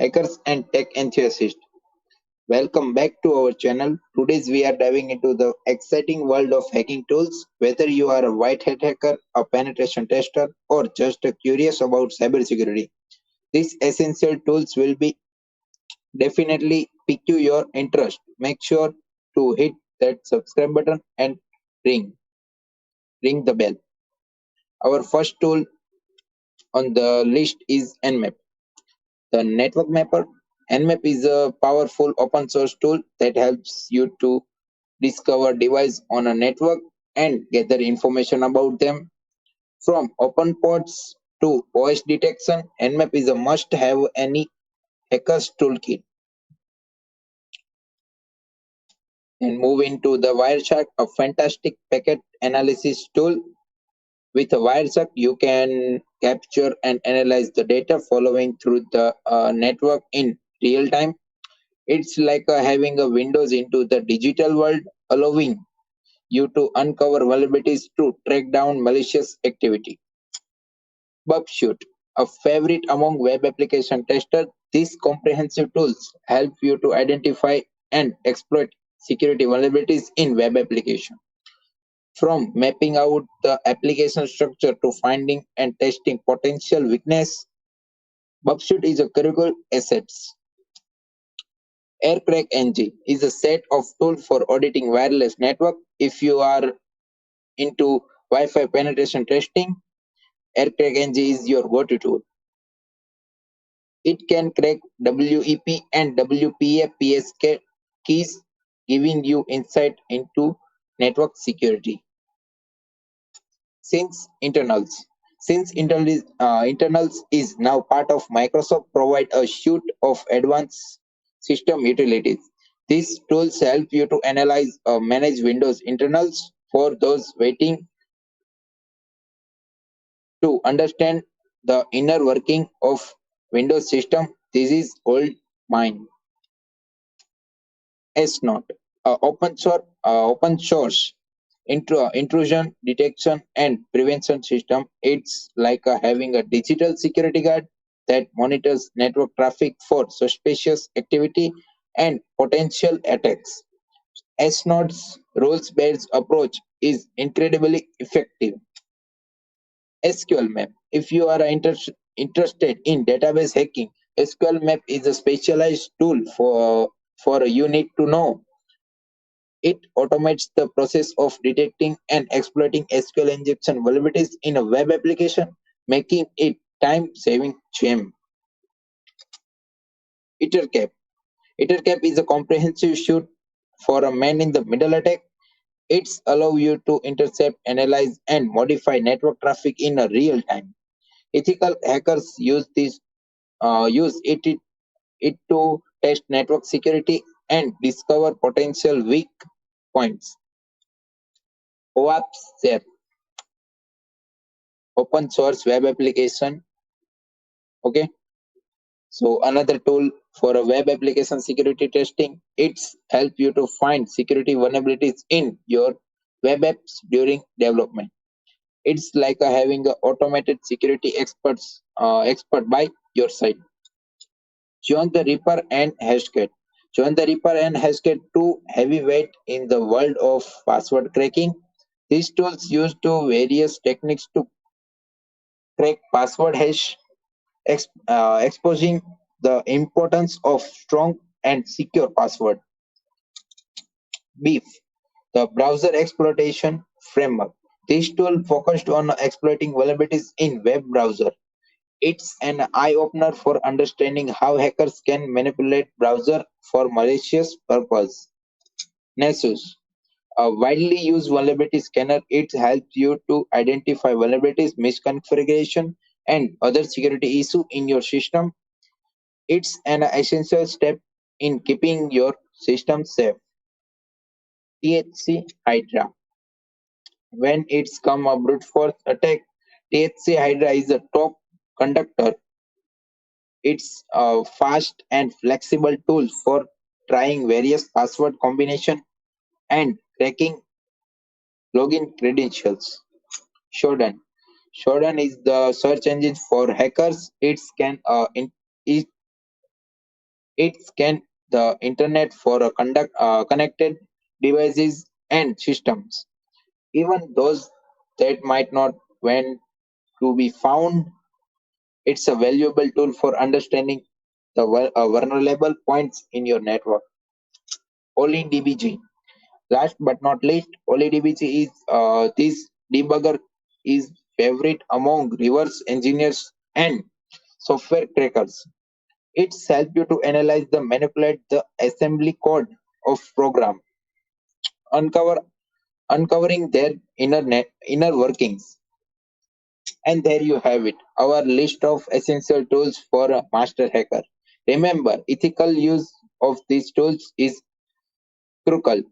hackers and tech enthusiasts. Welcome back to our channel. Today we are diving into the exciting world of hacking tools. Whether you are a white hat hacker, a penetration tester, or just curious about cybersecurity, these essential tools will be definitely pique your interest. Make sure to hit that subscribe button and ring the bell. Our first tool on the list is Nmap. The network mapper. Nmap is a powerful open source tool that helps you to discover devices on a network and gather information about them. From open ports to OS detection, Nmap is a must have any hacker's toolkit. And move into the Wireshark, a fantastic packet analysis tool. With a Wireshark, you can capture and analyze the data following through the network in real time. It's like having a windows into the digital world, allowing you to uncover vulnerabilities to track down malicious activity. Burp, a favorite among web application testers, these comprehensive tools help you to identify and exploit security vulnerabilities in web application. From mapping out the application structure to finding and testing potential weakness, Burp is a critical asset. Aircrack-ng is a set of tools for auditing wireless network. If you are into Wi-Fi penetration testing, Aircrack-ng is your go-to tool. It can crack WEP and WPA keys, giving you insight into network security. Since internals. Internals is now part of Microsoft, provide a suite of advanced system utilities. These tools help you to analyze or manage Windows internals. For those waiting to understand the inner working of Windows system, this is gold mine. S-Not, open source intrusion detection and prevention system. It's like having a digital security guard that monitors network traffic for suspicious activity and potential attacks. S-Not's rules-based approach is incredibly effective. SQL Map. If you are interested in database hacking, SQL Map is a specialized tool for you need to know. It automates the process of detecting and exploiting SQL injection vulnerabilities in a web application, making it time-saving gem. Ettercap. Ettercap is a comprehensive suite for a man-in-the-middle attack. It's allow you to intercept, analyze, and modify network traffic in a real time. Ethical hackers use it to test network security and discover potential weak points. OAuth share, open source web application. Okay, so another tool for a web application security testing. It's help you to find security vulnerabilities in your web apps during development. It's like having a automated security expert by your side. John the Ripper and Hashcat. John the Ripper and Hashcat, two heavyweight in the world of password cracking. These tools use to various techniques to crack password hash, exposing the importance of strong and secure password. Beef, the browser exploitation framework. This tool focused on exploiting vulnerabilities in web browser. It's an eye-opener for understanding how hackers can manipulate browser for malicious purpose. Nessus, a widely used vulnerability scanner. It helps you to identify vulnerabilities, misconfiguration, and other security issues in your system. It's an essential step in keeping your system safe. THC Hydra. When it's come a brute force attack, THC Hydra is a top conductor. It's a fast and flexible tool for trying various password combination and cracking login credentials. Shodan. Shodan is the search engine for hackers. It It scans the internet for connected devices and systems, even those that might not want to be found. It's a valuable tool for understanding the vulnerable points in your network. OLEDBG. Last but not least, OLEDBG is this debugger is favorite among reverse engineers and software crackers. It helps you to analyze the manipulate the assembly code of program, uncover uncovering their inner workings. And there you have it, our list of essential tools for a master hacker. Remember, ethical use of these tools is crucial.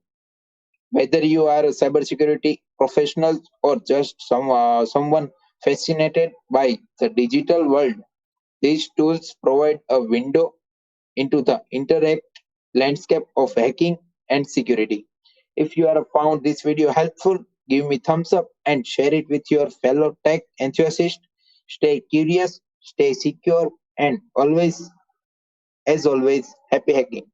Whether you are a cybersecurity professional or just someone fascinated by the digital world, these tools provide a window into the interact landscape of hacking and security. If you have found this video helpful, give me thumbs up and share it with your fellow tech enthusiasts. Stay curious, stay secure, and always, as always, happy hacking.